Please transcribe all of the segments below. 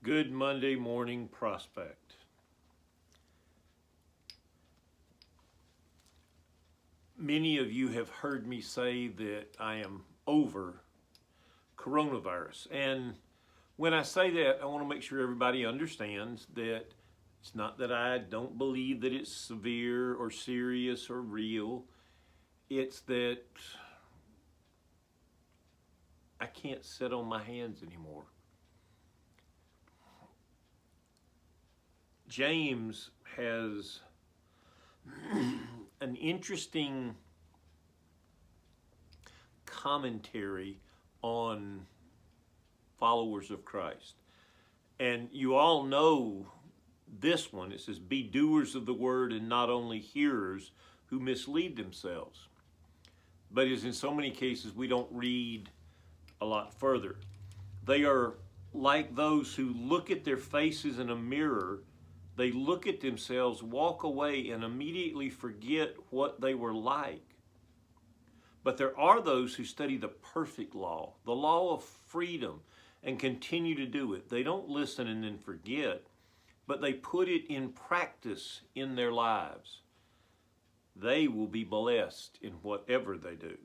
Good Monday morning prospect. Many of you have heard me say that I am over coronavirus. And when I say that, I want to make sure everybody understands that it's not that I don't believe that it's severe or serious or real. It's that I can't sit on my hands anymore. James has an interesting commentary on followers of Christ. And you all know this one. It says, "Be doers of the word and not only hearers who mislead themselves." But as in so many cases, we don't read a lot further. They are like those who look at their faces in a mirror. They look at themselves, walk away, and immediately forget what they were like. But there are those who study the perfect law, the law of freedom, and continue to do it. They don't listen and then forget, but they put it in practice in their lives. They will be blessed in whatever they do.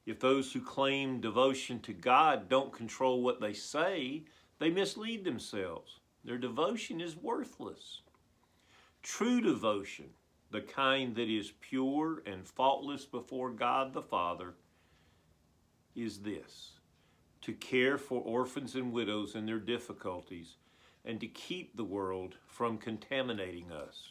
If those who claim devotion to God don't control what they say, they mislead themselves. Their devotion is worthless. True devotion, the kind that is pure and faultless before God the Father, is this: to care for orphans and widows in their difficulties and to keep the world from contaminating us.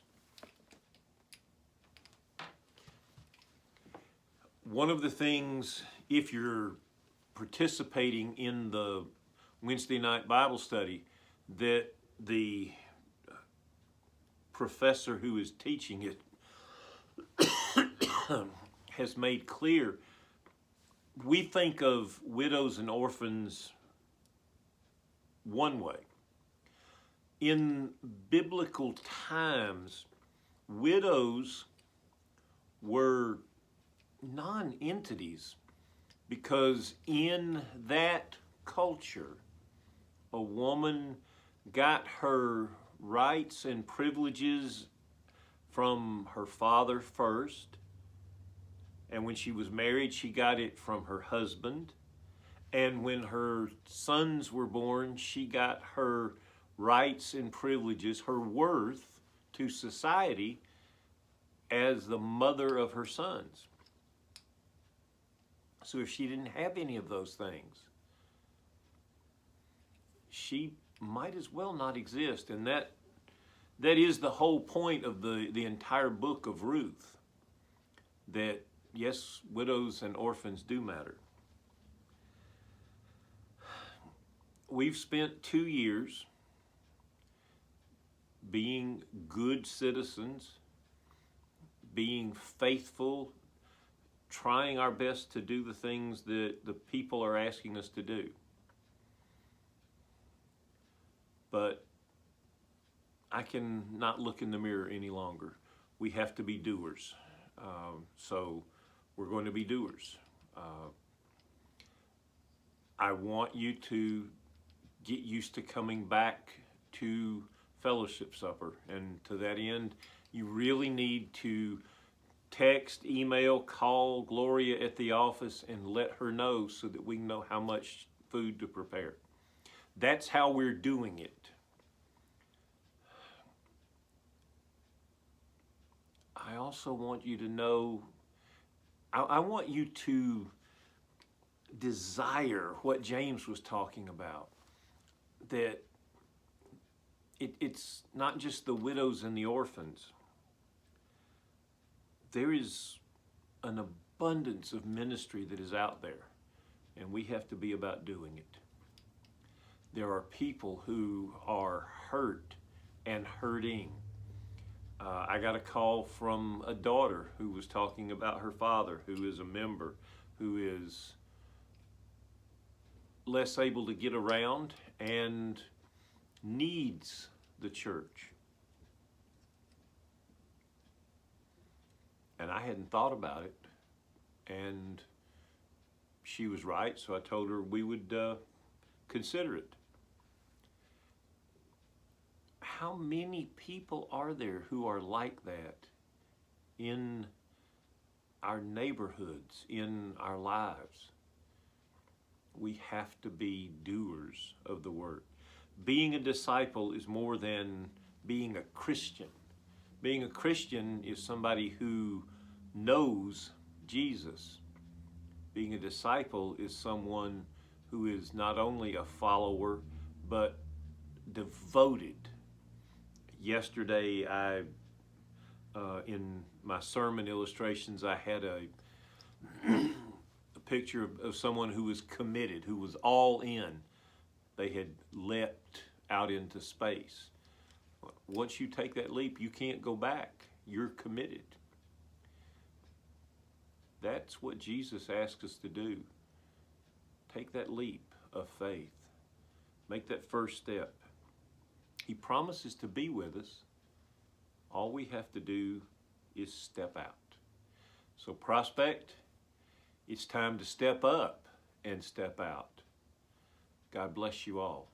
One of the things, if you're participating in the Wednesday night Bible study, that the professor who is teaching it has made clear, we think of widows and orphans one way. In biblical times, widows were non-entities because in that culture, a woman got her rights and privileges from her father first, and when she was married, she got it from her husband, and when her sons were born, she got her rights and privileges, her worth to society as the mother of her sons. So if she didn't have any of those things, she might as well not exist. And that is the whole point of the entire book of Ruth, that yes, widows and orphans do matter. We've spent 2 years being good citizens, being faithful, trying our best to do the things that the people are asking us to do. But I can not look in the mirror any longer. We have to be doers. So we're going to be doers. I want you to get used to coming back to fellowship supper. And to that end, you really need to text, email, call Gloria at the office and let her know so that we know how much food to prepare. That's how we're doing it. I also want you to know, I want you to desire what James was talking about, that it's not just the widows and the orphans. There is an abundance of ministry that is out there, and we have to be about doing it. There are people who are hurt and hurting. I got a call from a daughter who was talking about her father, who is a member, who is less able to get around and needs the church. And I hadn't thought about it, and she was right, so I told her we would consider it. how many people are there who are like that in our neighborhoods, in our lives? We have to be doers of the word. Being a disciple is more than being a Christian. Being a Christian is somebody who knows Jesus. Being a disciple is someone who is not only a follower, but devoted. Yesterday, in my sermon illustrations, I had a picture of someone who was committed, who was all in. They had leapt out into space. Once you take that leap, you can't go back. You're committed. That's what Jesus asks us to do. Take that leap of faith. Make that first step. He promises to be with us. All we have to do is step out. So, Prospect, it's time to step up and step out. God bless you all.